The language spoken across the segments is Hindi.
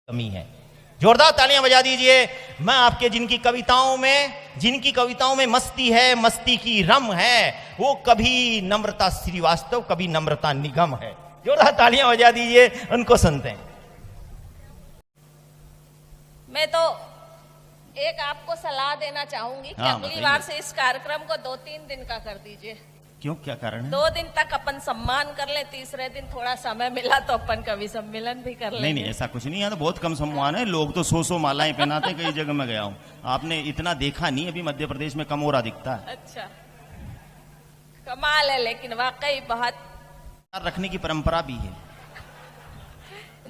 कमी है। जोरदार तालियां बजा दीजिए। मैं आपके जिनकी कविताओं में मस्ती है, मस्ती की रम है, वो कभी नम्रता श्रीवास्तव, कभी नम्रता निगम है। जोरदार तालियां बजा दीजिए, उनको सुनते हैं। मैं तो एक आपको सलाह देना चाहूंगी कि अगली बार से इस कार्यक्रम को 2-3 दिन का कर दीजिए। क्यों, क्या कारण है? 2 दिन तक अपन सम्मान कर ले, तीसरे दिन थोड़ा समय मिला तो अपन कवि सम्मेलन भी कर ले। नहीं, ऐसा कुछ नहीं है, तो बहुत कम सम्मान है। लोग तो 100 मालाएं पहनाते, कई जगह में गया हूँ, आपने इतना देखा नहीं। अभी मध्य प्रदेश में कम हो रहा दिखता है। अच्छा, कमाल है, लेकिन वाकई बहुत रखने की परंपरा भी है।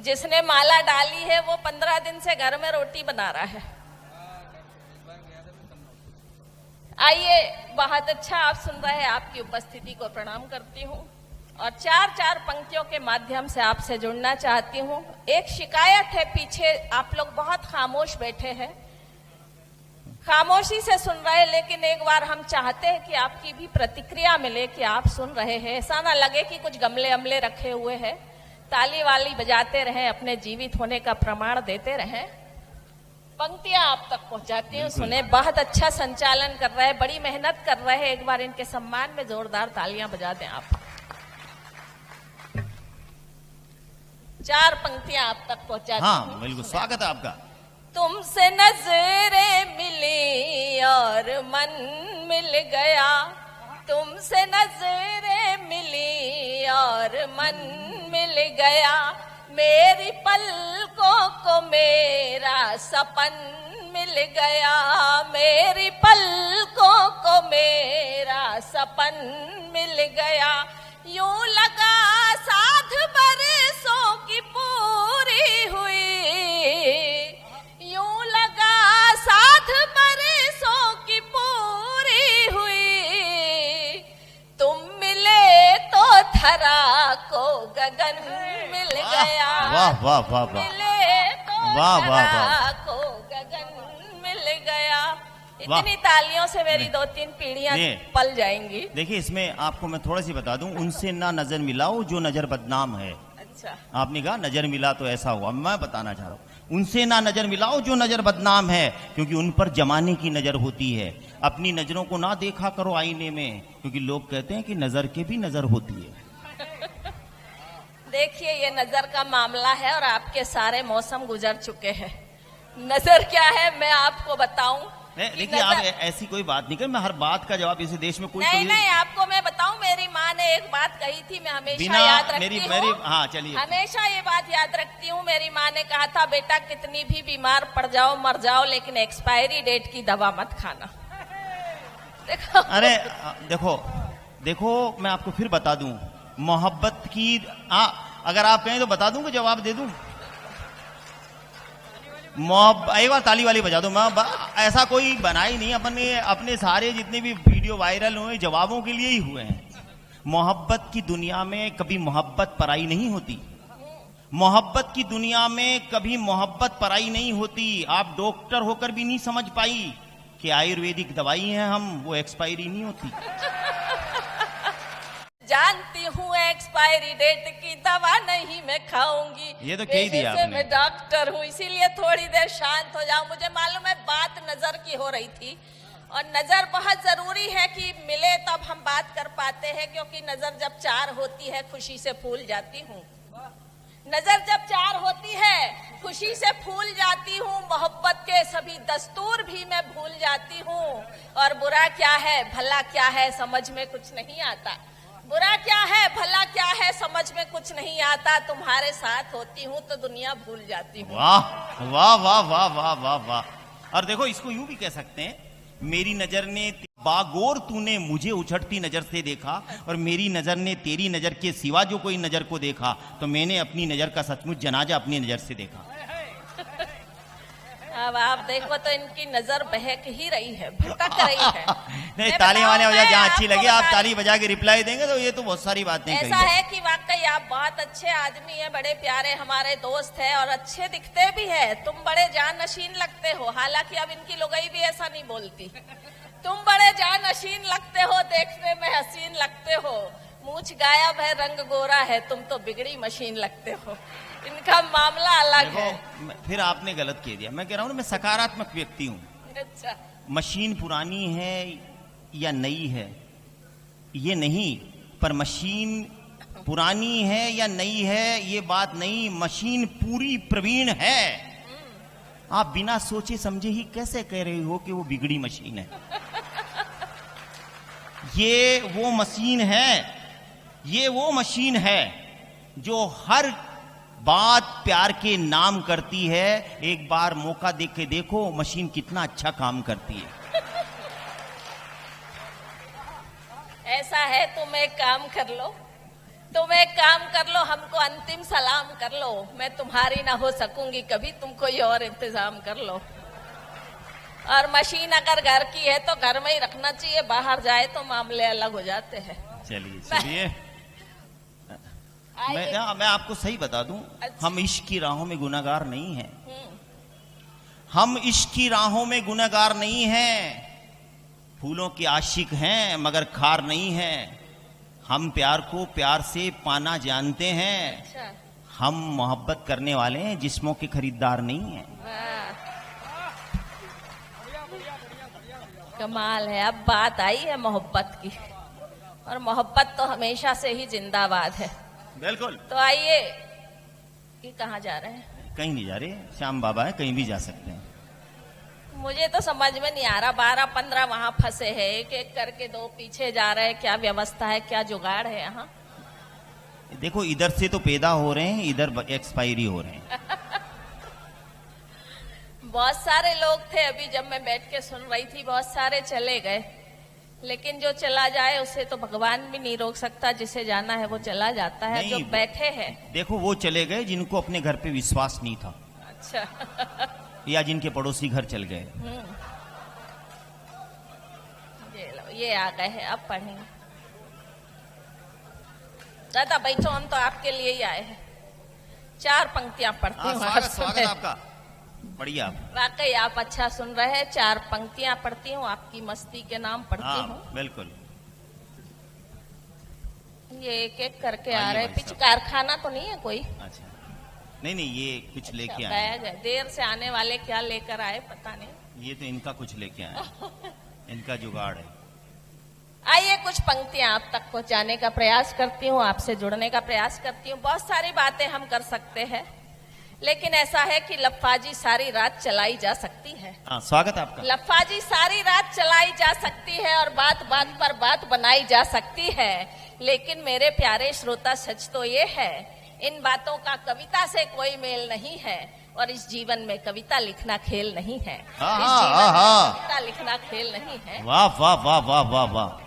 जिसने माला डाली है वो 15 दिन से घर में रोटी बना रहा है। आइए, बहुत अच्छा आप सुन रहे हैं, आपकी उपस्थिति को प्रणाम करती हूँ और 4 पंक्तियों के माध्यम से आपसे जुड़ना चाहती हूँ। एक शिकायत है, पीछे आप लोग बहुत खामोश बैठे हैं, खामोशी से सुन रहे हैं, लेकिन एक बार हम चाहते हैं कि आपकी भी प्रतिक्रिया मिले कि आप सुन रहे हैं। ऐसा ना लगे कि कुछ गमले अमले रखे हुए हैं। ताली वाली बजाते रहें, अपने जीवित होने का प्रमाण देते रहें। पंक्तियां आप तक पहुंचाती हूँ, सुने। बहुत अच्छा संचालन कर रहे हैं, बड़ी मेहनत कर रहे हैं। एक बार इनके सम्मान में जोरदार तालियां बजा दें आप। 4 पंक्तियां आप तक पहुंचाती हूँ। हाँ, बिल्कुल, स्वागत है आपका। तुमसे नजरें मिली और मन मिल गया, तुमसे नजरें मिली और मन मिल गया, मेरी पलकों को मेरा सपन मिल गया, मेरी पलकों को मेरा सपन मिल गया, यूं लगा साध बरसों की पूरी हुई, यूं लगा साध बरसों की पूरी हुई, तुम मिले तो धरा को गगन मिल गया, वाह वाह वाह वाह, मिले तो वाह वाह धरा वाह, को गगन मिल गया। इतनी तालियों से मेरी 2-3 पीढ़ियां पल जाएंगी। देखिए, इसमें आपको मैं थोड़ा सी बता दूं, उनसे ना नजर मिलाओ जो नजर बदनाम है। अच्छा, आपने कहा नजर मिला तो ऐसा हुआ, मैं बताना चाह रहा हूं, उनसे ना नजर मिलाओ जो नजर बदनाम है, क्योंकि उन पर जमाने की नजर होती है। अपनी नजरों को ना देखा करो आईने में, क्योंकि लोग कहते हैं कि नजर के भी नजर होती है। देखिए, ये नजर का मामला है और आपके सारे मौसम गुजर चुके हैं। नजर क्या है मैं आपको बताऊं। देखिए, आप ऐसी कोई बात नहीं कर, मैं हर बात का जवाब, इस देश में कोई नहीं, आपको मैं बताऊं, मेरी माँ ने एक बात कही थी, मैं हमेशा याद रखती हूँ। हाँ, चलिए, हमेशा ये बात याद रखती हूँ। मेरी माँ ने कहा था, बेटा कितनी भी बीमार पड़ जाओ, मर जाओ, लेकिन एक्सपायरी डेट की दवा मत खाना। देखो, अरे देखो, मैं आपको फिर बता दूं, मोहब्बत की अगर आप कहें तो बता दूं कि जवाब दे दूं। एक बार ताली वाली बजा दो। मैं ऐसा कोई बना ही नहीं, अपने सारे जितने भी वीडियो वायरल हुए जवाबों के लिए ही हुए हैं। मोहब्बत की दुनिया में कभी मोहब्बत पराई नहीं होती, मोहब्बत की दुनिया में कभी मोहब्बत पराई नहीं होती। आप डॉक्टर होकर भी नहीं समझ पाई कि आयुर्वेदिक दवाई है हम, वो एक्सपायरी नहीं होती। जानती हूँ एक्सपायरी डेट की दवा नहीं मैं खाऊंगी, ये तो कह दिया आपने। मैं डॉक्टर हूँ, इसीलिए थोड़ी देर शांत हो जाऊं। मुझे मालूम है बात नजर की हो रही थी, और नजर बहुत जरूरी है कि मिले तब हम बात कर पाते हैं, क्योंकि नजर जब 4 होती है खुशी से फूल जाती हूँ। नजर जब 4 होती है खुशी से फूल जाती हूँ, मोहब्बत के सभी दस्तूर भी मैं भूल जाती हूँ, और बुरा क्या है भला क्या है समझ में कुछ नहीं आता, बुरा क्या है भला क्या है समझ में कुछ नहीं आता, तुम्हारे साथ होती हूँ तो दुनिया भूल जाती हूँ। वाह वाह वाह वाह वाह वाह वाह। और देखो, इसको यूं भी कह सकते हैं, मेरी नजर ने बागोर तूने मुझे उछड़ती नजर से देखा, और मेरी नजर ने तेरी नजर के सिवा जो कोई नजर को देखा, तो मैंने अपनी नजर का सचमुच जनाजा अपनी नजर से देखा। अब आप देखो तो इनकी नजर बहक ही रही है, भटक रही है। नहीं, ताली वाले वजह जहाँ अच्छी लगी आप ताली बजा के रिप्लाई देंगे तो ये तो बहुत सारी बातें ऐसा है कि वाकई आप बहुत अच्छे आदमी हैं, बड़े प्यारे हमारे दोस्त हैं, और अच्छे दिखते भी है। तुम बड़े जानशीन लगते हो, हालांकि अब इनकी लुगाई भी ऐसा नहीं बोलती। तुम बड़े जानशीन लगते हो, देखने में हसीन लगते हो, मूछ गायब है रंग गोरा है, तुम तो बिगड़ी मशीन लगते हो। इनका मामला अलग है। फिर आपने गलत कह दिया। मैं कह रहा हूँ मैं सकारात्मक व्यक्ति हूँ। अच्छा, मशीन पुरानी है या नई है ये नहीं, पर मशीन पुरानी है या नई है ये बात नहीं, मशीन पूरी प्रवीण है। आप बिना सोचे समझे ही कैसे कह रहे हो कि वो बिगड़ी मशीन है? ये वो मशीन है, ये वो मशीन है जो हर बात प्यार के नाम करती है। एक बार मौका देख के देखो मशीन कितना अच्छा काम करती है। ऐसा है, तुम एक काम कर लो, तुम एक काम कर लो, हमको अंतिम सलाम कर लो। मैं तुम्हारी ना हो सकूंगी कभी, तुम कोई और इंतजाम कर लो। और मशीन अगर घर की है तो घर में ही रखना चाहिए, बाहर जाए तो मामले अलग हो जाते हैं। चलिए चलिए, मैं आपको सही बता दूं, अच्छा। हम इश्क की राहों में गुनाहगार नहीं हैं। हम इश्क की राहों में गुनाहगार नहीं हैं। फूलों के आशिक हैं मगर खार नहीं हैं। हम प्यार को प्यार से पाना जानते हैं। अच्छा, हम मोहब्बत करने वाले हैं, जिस्मों के खरीदार नहीं हैं। वाह, कमाल है। अब बात आई है मोहब्बत की, और मोहब्बत तो हमेशा से ही जिंदाबाद है। बिल्कुल। तो आइए, ये कहाँ जा रहे हैं? कहीं नहीं जा रहे, श्याम बाबा है, कहीं भी जा सकते हैं। मुझे तो समझ में नहीं आ रहा, 12-15 वहां फंसे हैं, एक एक करके 2 पीछे जा रहे हैं। क्या व्यवस्था है, क्या जुगाड़ है यहाँ? देखो, इधर से तो पैदा हो रहे हैं, इधर एक्सपायरी हो रहे हैं। बहुत सारे लोग थे, अभी जब मैं बैठ के सुन रही थी, बहुत सारे चले गए। लेकिन जो चला जाए उसे तो भगवान भी नहीं रोक सकता, जिसे जाना है वो चला जाता है। जो बैठे हैं, देखो वो चले गए जिनको अपने घर पे विश्वास नहीं था। अच्छा। या जिनके पड़ोसी घर चल गए। ये लो, ये आ गए हैं, अब पढ़ेंगे। दादा बैठो, हम तो आपके लिए ही आए हैं। 4 पंक्तियां पढ़ती हूँ। स्वागत आपका, बढ़िया। वाकई आप अच्छा सुन रहे हैं। 4 पंक्तियां पढ़ती हूँ, आपकी मस्ती के नाम पढ़ती हूँ। बिल्कुल। ये एक एक करके आ रहे हैं। पीछे कारखाना तो नहीं है कोई? अच्छा, नहीं नहीं, ये कुछ लेके आए। बैग है, देर से आने वाले क्या लेकर आए पता नहीं। ये तो इनका कुछ लेके आए, इनका जुगाड़ है। आइए, कुछ पंक्तियां आप तक पहुंचाने का प्रयास करती हूँ, आपसे जुड़ने का प्रयास करती हूँ। बहुत सारी बातें हम कर सकते हैं, लेकिन ऐसा है कि लफ्फाजी सारी रात चलाई जा सकती है। स्वागत आपका। लफ्फाजी सारी रात चलाई जा सकती है और बात बात पर बात बनाई जा सकती है। लेकिन मेरे प्यारे श्रोता, सच तो ये है, इन बातों का कविता से कोई मेल नहीं है। और इस जीवन में कविता लिखना खेल नहीं है। इस जीवन में कविता लिखना खेल नहीं है। वाह वाह वाह वाह वाह वाह।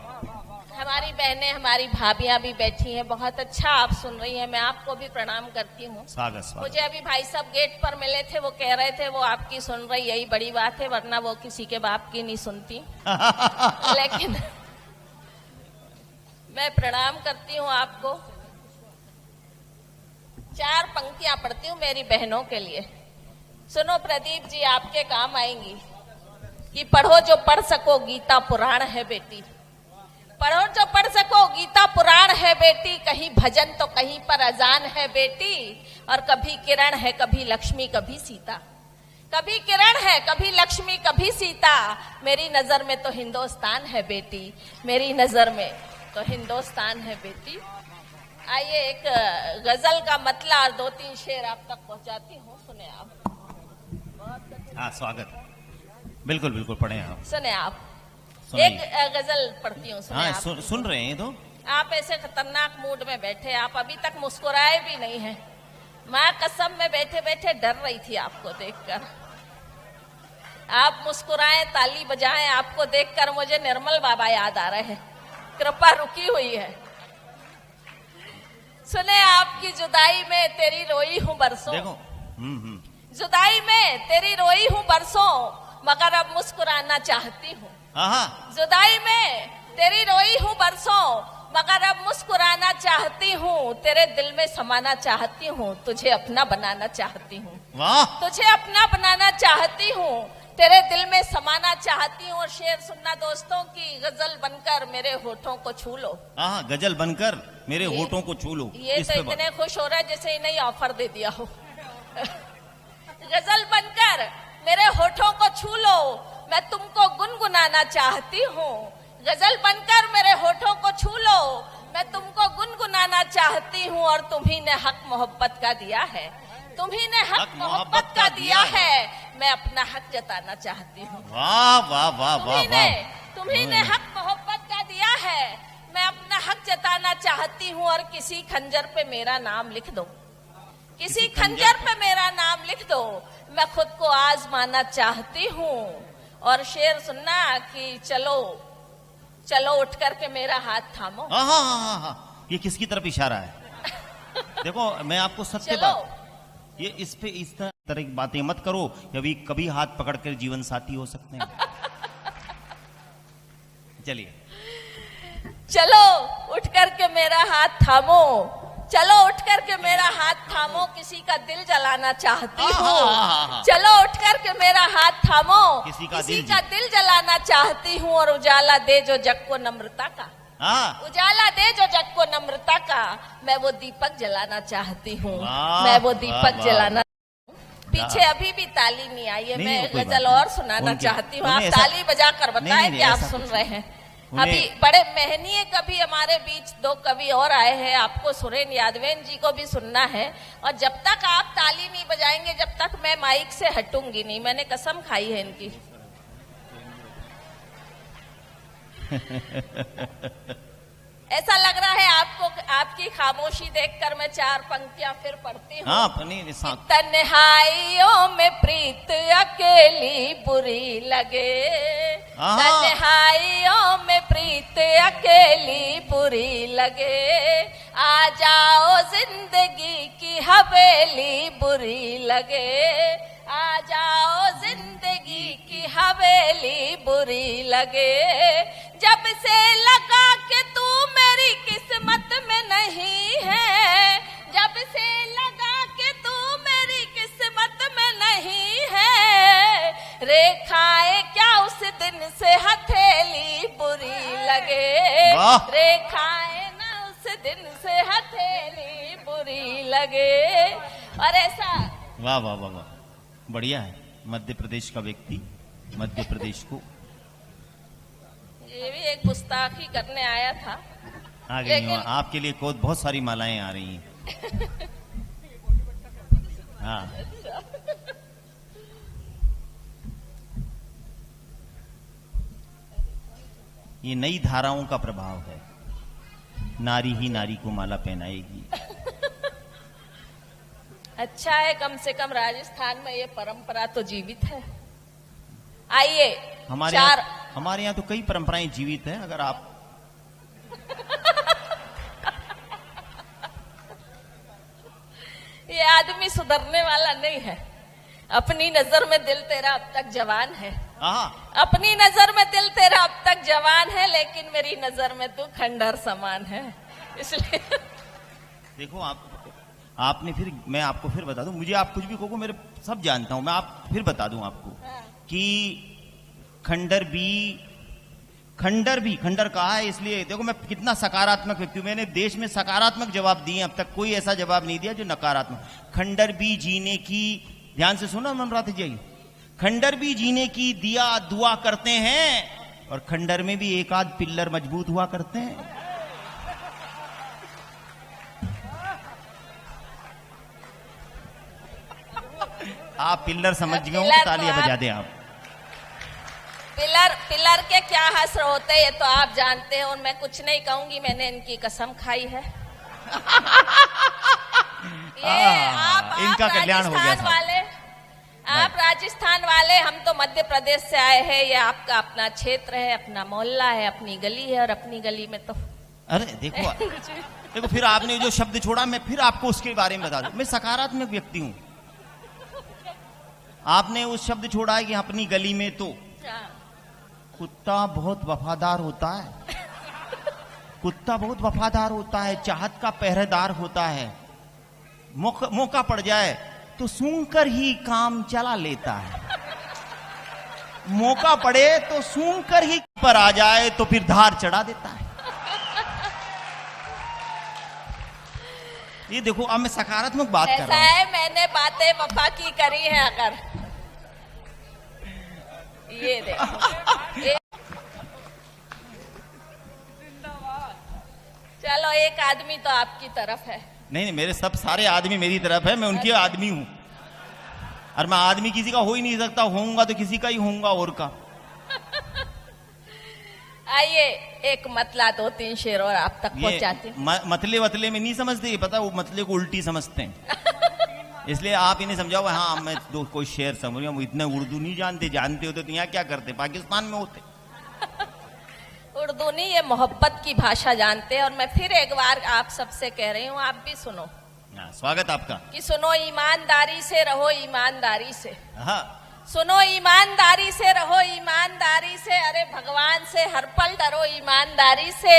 हमारी बहनें, हमारी भाभियां भी बैठी हैं। बहुत अच्छा आप सुन रही हैं। मैं आपको भी प्रणाम करती हूँ। स्वागत। मुझे अभी भाई साहब गेट पर मिले थे, वो कह रहे थे वो आपकी सुन रही, यही बड़ी बात है, वरना वो किसी के बाप की नहीं सुनती। लेकिन मैं प्रणाम करती हूँ आपको। 4 पंक्तियां पढ़ती हूँ मेरी बहनों के लिए। सुनो प्रदीप जी, आपके काम आएंगी। कि पढ़ो जो पढ़ सको, गीता पुराण है बेटी। पढ़ो जो पढ़ सको, गीता पुराण है बेटी। कहीं भजन तो कहीं पर अजान है बेटी। और कभी किरण है, कभी लक्ष्मी, कभी सीता। कभी किरण है, कभी लक्ष्मी, कभी सीता। मेरी नजर में तो हिंदुस्तान है बेटी। मेरी नजर में तो हिंदुस्तान है बेटी। आइए, एक गजल का मतला और 2-3 शेर आप तक पहुंचाती हूँ, सुने आप। स्वागत। बिल्कुल बिल्कुल, पढ़े आप। सुने आप। एक गजल पढ़ती हूँ, सुने आप। सुन रहे हैं तो। आप ऐसे खतरनाक मूड में बैठे, आप अभी तक मुस्कुराए भी नहीं हैं। माँ कसम में बैठे बैठे डर रही थी आपको देखकर। आप मुस्कुराएं, ताली बजाएं, आपको देखकर मुझे निर्मल बाबा याद आ रहे हैं। कृपा रुकी हुई है। सुने, आपकी जुदाई में तेरी रोई हूँ बरसों। देखो, जुदाई में तेरी रोई हूँ बरसों, मगर अब मुस्कुराना चाहती हूँ। जुदाई में तेरी रोई हूँ बरसों, मगर अब मुस्कुराना चाहती हूँ। तेरे दिल में समाना चाहती हूँ, तुझे अपना बनाना चाहती हूँ। तुझे अपना बनाना चाहती हूँ। तेरे दिल में समाना चाहती हूँ और शेर सुनना दोस्तों की गजल बनकर मेरे होठों को छू लो। हाँ, गजल बनकर मेरे होठों को छू लो। ये तो इतने खुश हो रहा है जैसे इन्हें ऑफर दे दिया हो। गजल बनकर मेरे होठों को छू लो, मैं तुमको गुनगुनाना चाहती हूँ। गजल बनकर मेरे होठों को छू लो, मैं तुमको गुनगुनाना चाहती हूँ। और तुम्ही ने हक मोहब्बत का दिया है, तुम्ही ने हक मोहब्बत का दिया है, मैं अपना हक जताना चाहती हूँ। वाह वाह वाह वाह वाह। तुम्ही ने हक मोहब्बत का दिया है, मैं अपना हक जताना चाहती हूँ। और किसी खंजर पे मेरा नाम लिख दो, किसी खंजर पे मेरा नाम लिख दो, मैं खुद को आजमाना चाहती हूँ। और शेर सुनना कि चलो चलो उठ करके मेरा हाथ थामो। हाँ हाँ हाँ हाँ, ये किसकी तरफ इशारा है? देखो मैं आपको सत्य बात, ये इस पे इस तरह की बातें मत करो, कभी कभी हाथ पकड़कर जीवन साथी हो सकते हैं। चलिए। चलो उठ करके मेरा हाथ थामो, चलो उठ करके मेरा हाथ थामो, किसी का दिल जलाना चाहती हूँ। चलो उठ करके मेरा हाथ थामो, किसी का दिल जलाना चाहती हूँ। और उजाला दे जो जग को नम्रता का, उजाला दे जो जग को नम्रता का, मैं वो दीपक जलाना चाहती हूँ, मैं वो दीपक जलाना। पीछे अभी भी ताली नहीं आई है, मैं गजल और सुनाना चाहती हूँ। आप ताली बजा कर बताएं कि आप सुन रहे हैं। अभी बड़े मेहनीय कवि हमारे बीच दो कवि और आए हैं, आपको सुरेन यादवेन जी को भी सुनना है। और जब तक आप ताली नहीं बजाएंगे जब तक मैं माइक से हटूंगी नहीं, मैंने कसम खाई है इनकी। ऐसा लग रहा है आपको, आपकी खामोशी देखकर मैं चार पंक्तियां फिर पढ़ती हूँ। तन्हाइयों में प्रीत अकेली बुरी लगे, तन्हाइयों में प्रीत अकेली बुरी लगे, आ जाओ जिंदगी की हवेली बुरी लगे, आ जाओ जिंदगी की हवेली बुरी लगे। जब से लगा कि तू मेरी किस्मत में नहीं है, जब से लगा कि तू मेरी किस्मत में नहीं है, रेखाएं क्या उस दिन से हथेली बुरी लगे, रेखाएं ना उस दिन से हथेली बुरी लगे। और ऐसा वाह वाह वाह वाह, बढ़िया है। मध्य प्रदेश का व्यक्ति मध्य प्रदेश को, ये भी एक गुस्ताखी करने आया था। आ गई लेकिन... आपके लिए बहुत सारी मालाएं आ रही हैं। हाँ, ये नई धाराओं का प्रभाव है, नारी ही नारी को माला पहनाएगी। अच्छा है, कम से कम राजस्थान में ये परंपरा तो जीवित है। आइए हमारे यहाँ तो कई परंपराएं जीवित हैं। अगर आप ये आदमी सुधरने वाला नहीं है। अपनी नजर में दिल तेरा अब तक जवान है, अपनी नजर में दिल तेरा अब तक जवान है, लेकिन मेरी नजर में तू खंडर समान है। इसलिए देखो आपने फिर, मैं आपको फिर बता दूं, मुझे आप कुछ भी कहो, मेरे सब जानता हूं मैं, आप फिर बता दूं आपको कि खंडर कहा है। इसलिए देखो मैं कितना सकारात्मक व्यक्ति हूं, मैंने देश में सकारात्मक जवाब दिए, अब तक कोई ऐसा जवाब नहीं दिया जो नकारात्मक। खंडर भी जीने की, ध्यान से सुनो मनराथ जी, खंडर भी जीने की दिया दुआ करते हैं, और खंडर में भी एक आध पिल्लर मजबूत हुआ करते हैं। आप पिल्लर समझ गए हो, तालियां बजा दें आप। पिलर के क्या हस्र होते हैं ये तो आप जानते हैं, और मैं कुछ नहीं कहूंगी, मैंने इनकी कसम खाई है। ये आप इनका कल्याण हो गया वाले, आप राजस्थान वाले, हम तो मध्य प्रदेश से आए हैं। ये आपका अपना क्षेत्र है, अपना मोहल्ला है, अपनी गली है, और अपनी गली में तो अरे देखो फिर आपने जो शब्द छोड़ा, मैं फिर आपको उसके बारे में बता दूं। मैं सकारात्मक व्यक्ति हूं। आपने उस शब्द छोड़ा है कि अपनी गली में तो, कुत्ता बहुत वफादार होता है, कुत्ता बहुत वफादार होता है, चाहत का पहरेदार होता है, मौका पड़ जाए तो सूंघ कर ही काम चला लेता है। मौका पड़े तो सूंघ कर ही पर आ जाए तो फिर धार चढ़ा देता है। ये देखो, अब मैं सकारात्मक बात कर रहा हूं। ऐसा है, मैंने बातें वफा की करी है। अगर ये देखो चलो, एक आदमी तो आपकी तरफ है। नहीं, मेरे सब सारे आदमी मेरी तरफ है, मैं उनके आदमी हूं। और मैं आदमी किसी का हो ही नहीं सकता, होऊंगा तो किसी का ही होऊंगा और का। आइए, एक मतला 2-3 शेर और आप तक पहुंचाते। मतले वतले में नहीं समझते, ये पता, वो मतले को उल्टी समझते हैं। इसलिए आप इन्हें समझाओ। हाँ, मैं कोई शेर समझ रहा हूं, इतने उर्दू नहीं जानते होते तो यहाँ क्या करते, पाकिस्तान में होते। उर्दू नहीं, ये मोहब्बत की भाषा जानते हैं। और मैं फिर एक बार आप सबसे कह रही हूँ, आप भी सुनो। स्वागत आपका। कि सुनो, ईमानदारी से रहो, ईमानदारी से। हाँ, सुनो, ईमानदारी से रहो, ईमानदारी से। अरे भगवान से हर पल डरो, ईमानदारी से।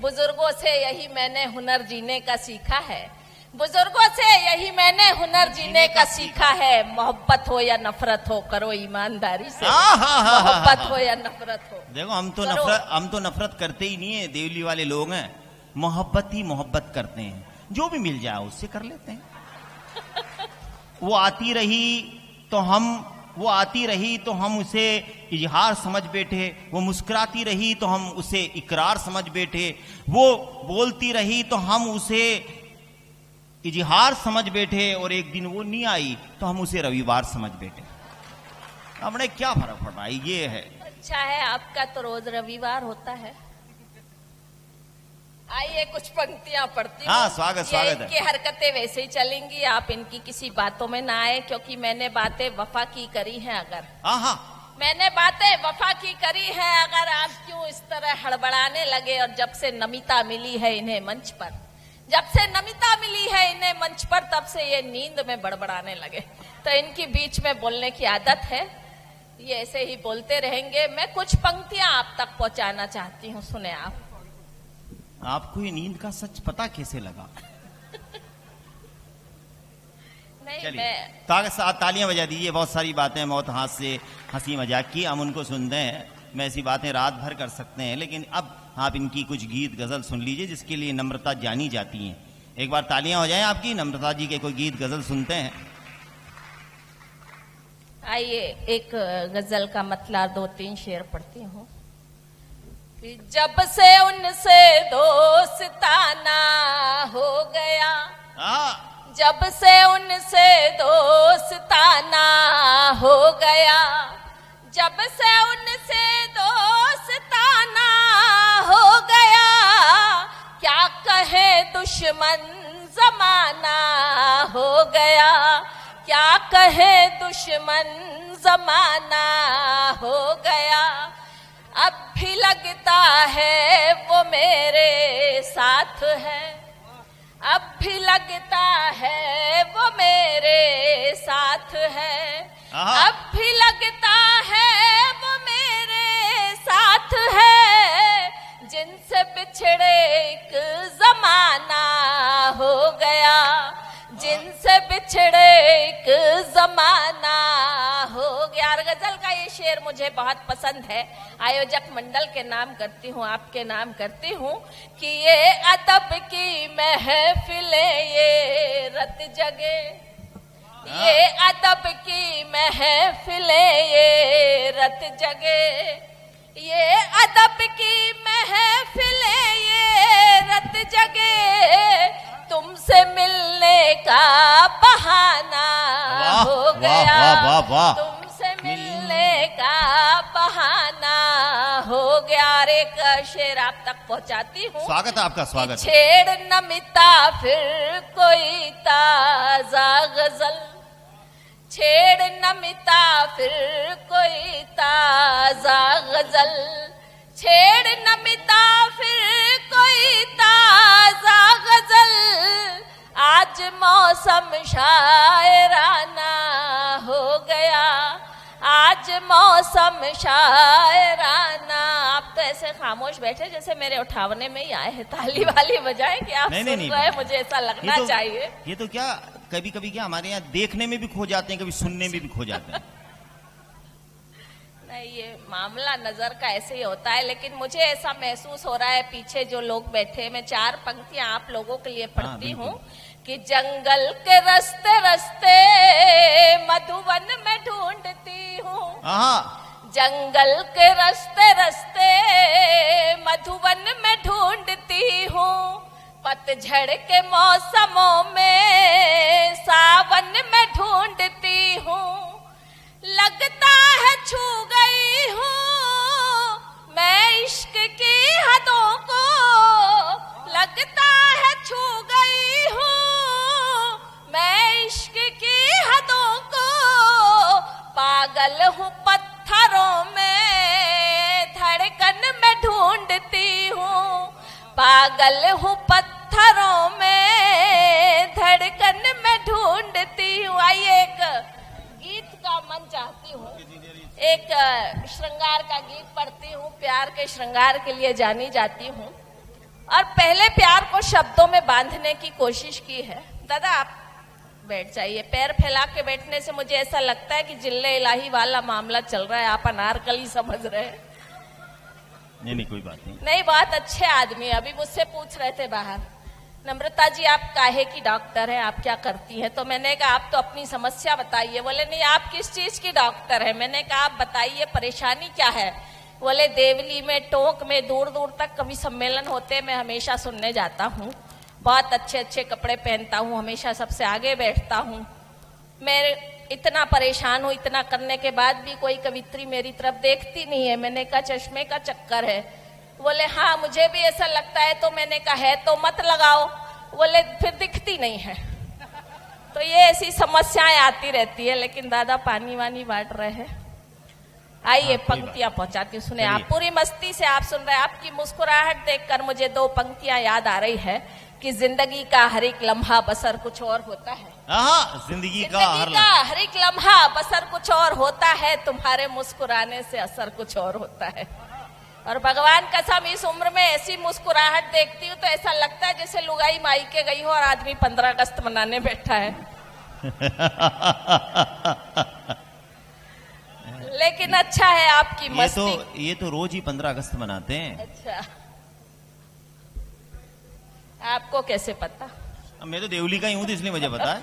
बुजुर्गों से यही मैंने हुनर जीने का सीखा है। बुजुर्गों से यही मैंने हुनर जीने का सीखा है। मोहब्बत हो या नफरत हो, करो ईमानदारी से। मोहब्बत हो या नफरत हो। देखो, हम तो नफरत करते ही नहीं है, देवली वाले लोग हैं। मोहब्बत ही मोहब्बत करते हैं, जो भी मिल जाए उससे कर लेते हैं। वो आती रही तो हम उसे इजहार समझ बैठे, वो मुस्कुराती रही तो हम उसे इकरार समझ बैठे, वो बोलती रही तो हम उसे इजहार समझ बैठे, और एक दिन वो नहीं आई तो हम उसे रविवार समझ बैठे। हमने क्या फर्क पड़ रहा है, ये है। अच्छा है, आपका तो रोज रविवार होता है। आइए, कुछ पंक्तियां पढ़ती हूँ। हाँ, स्वागत है। इनकी हरकतें वैसे ही चलेंगी, आप इनकी किसी बातों में ना आए, क्योंकि मैंने बातें वफा की करी हैं। अगर मैंने बातें वफा की करी है, अगर आप क्यों इस तरह हड़बड़ाने लगे। और जब से नमिता मिली है इन्हें मंच पर, तब से ये नींद में बड़बड़ाने लगे। तो इनकी बीच में बोलने की आदत है, ये ऐसे ही बोलते रहेंगे। मैं कुछ पंक्तियां आप तक पहुंचाना चाहती हूँ, सुने आप। आपको ये नींद का सच पता कैसे लगा? नहीं, मैं तालियां बजा दीजिए। बहुत सारी बातें बहुत हाथ से हंसी मजाक की, हम उनको सुनते हैं। मैं ऐसी बातें रात भर कर सकते हैं, लेकिन अब आप इनकी कुछ गीत गजल सुन लीजिए, जिसके लिए नम्रता जानी जाती है। एक बार तालियां हो जाएं आपकी। नम्रता जी के कोई गीत गजल सुनते हैं। आइए, एक गजल का मतला 2-3 शेर पढ़ती हूँ। जब से उनसे दोस्ताना हो गया, जब से उनसे दोस्ताना हो गया, जब से उनसे दोस्ताना हो गया, क्या कहे दुश्मन जमाना हो गया, क्या कहे दुश्मन जमाना हो गया। अब भी लगता है वो मेरे साथ है, अब भी लगता है वो मेरे साथ है, अब भी लगता है वो मेरे साथ है। जिनसे बिछड़े एक जमाना हो गया, जिनसे बिछड़े एक जमाना हो गया। गजल का ये शेर मुझे बहुत पसंद है। आयोजक मंडल के नाम करती हूँ, आपके नाम करती हूँ कि ये अदब की महफिलें ये रत जगे, ये अदब की महफिलें ये रत जगे, ये अदब की महफिलें ये रत जगे। तुमसे मिलने का बहाना हो गया, तुमसे मिलने का बहाना हो गया। एक शेर आप तक पहुंचाती हूँ। स्वागत है आपका, स्वागत। छेड़ नमिता फिर कोई ताजा गजल, छेड़ नमिता फिर कोई ताजा गजल, छेड़ नमिता फिर कोई ताजा गजल। आज मौसम शायराना हो गया, आज मौसम शायराना। आप तो ऐसे खामोश बैठे जैसे मेरे उठावने में ही आए हैं। ताली वाली बजाएं कि आप सुन रहे हैं, मुझे ऐसा लगना चाहिए। ये तो क्या कभी कभी क्या हमारे यहाँ देखने में भी खो जाते हैं, कभी सुनने में भी खो जाते हैं। नहीं, ये मामला नजर का ऐसे ही होता है, लेकिन मुझे ऐसा महसूस हो रहा है पीछे जो लोग बैठे, मैं 4 पंक्तियां आप लोगों के लिए पढ़ती हूँ कि जंगल के रास्ते रास्ते मधुवन में ढूंढती हूँ, जंगल के रास्ते रास्ते मधुवन में ढूंढती हूँ, पतझड़ के मौसमों में सावन में ढूंढती हूँ, लगता है छू गई हूँ मैं इश्क की हदों को, लगता है छू गई हूँ मैं इश्क की हदों को, पागल हूँ पत्थरों में धड़कन में ढूंढती हूँ, पागल हूँ पत्थरों में धड़कन में ढूंढती हूँ। आइए एक गीत का मन चाहती हूँ, एक श्रृंगार का गीत पढ़ती हूँ, प्यार के श्रृंगार के लिए जानी जाती हूँ, और पहले प्यार को शब्दों में बांधने की कोशिश की है। दादा आप बैठ जाइए, पैर फैला के बैठने से मुझे ऐसा लगता है कि जिल्ले इलाही वाला मामला चल रहा है, आप अनारकली समझ रहे हैं। नहीं कोई बात नहीं। नहीं, बहुत अच्छे आदमी, अभी मुझसे पूछ रहे थे बाहर, नम्रता जी आप काहे की डॉक्टर हैं, आप क्या करती हैं? तो मैंने कहा आप तो अपनी समस्या बताइए। बोले नहीं आप किस चीज की डॉक्टर है? मैंने कहा आप बताइए परेशानी क्या है? बोले देवली में, टोंक में, दूर दूर तक कभी सम्मेलन होते मैं हमेशा सुनने जाता हूँ, बहुत अच्छे अच्छे कपड़े पहनता हूँ, हमेशा सबसे आगे बैठता हूँ, मैं इतना परेशान हूँ, इतना करने के बाद भी कोई कवित्री मेरी तरफ देखती नहीं है। मैंने कहा चश्मे का चक्कर है। बोले हाँ मुझे भी ऐसा लगता है। तो मैंने कहा है तो मत लगाओ। बोले फिर दिखती नहीं है। तो ये ऐसी समस्याएं आती रहती है। लेकिन दादा पानी वानी बांट रहे हैं, आइए पंक्तियां पहुंचाती हूँ, सुने आप पूरी मस्ती से आप सुन रहे हैं। आपकी मुस्कुराहट देखकर मुझे 2 पंक्तियां याद आ रही है कि जिंदगी का हर एक लम्हा बसर कुछ और होता है। जिंदगी का हर एक लम्हा बसर कुछ और होता है, तुम्हारे मुस्कुराने से असर कुछ और होता है। और भगवान कसम इस उम्र में ऐसी मुस्कुराहट देखती हूँ तो ऐसा लगता है जैसे लुगाई माई के गई हो और आदमी 15 अगस्त मनाने बैठा है। लेकिन अच्छा है आपकी मस्ती। ये तो रोज ही 15 अगस्त मनाते हैं। अच्छा, आपको कैसे पता? मैं तो देवली का ही हूँ तो इसलिए मुझे पता है।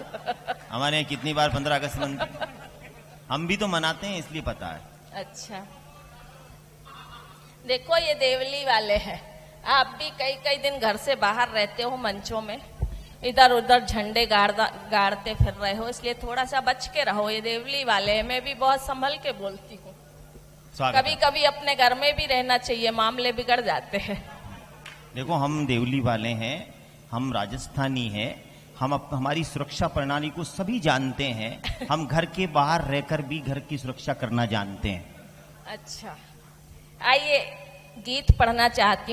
हमारे यहाँ कितनी बार 15 अगस्त मनते, हम भी तो मनाते हैं इसलिए पता है। अच्छा, देखो ये देवली वाले हैं। आप भी कई कई दिन घर से बाहर रहते हो, मंचों में इधर उधर झंडे गाड़ते फिर रहे हो, इसलिए थोड़ा सा बच के रहो। ये देवली वाले हैं, मैं भी बहुत संभल के बोलती हूँ। कभी कभी अपने घर में भी रहना चाहिए, मामले बिगड़ जाते हैं। देखो हम देवली वाले हैं, हम राजस्थानी हैं, हम हमारी सुरक्षा प्रणाली को सभी जानते हैं। हम घर के बाहर रहकर भी घर की सुरक्षा करना जानते हैं। अच्छा, आइए गीत पढ़ना चाहती हूँ।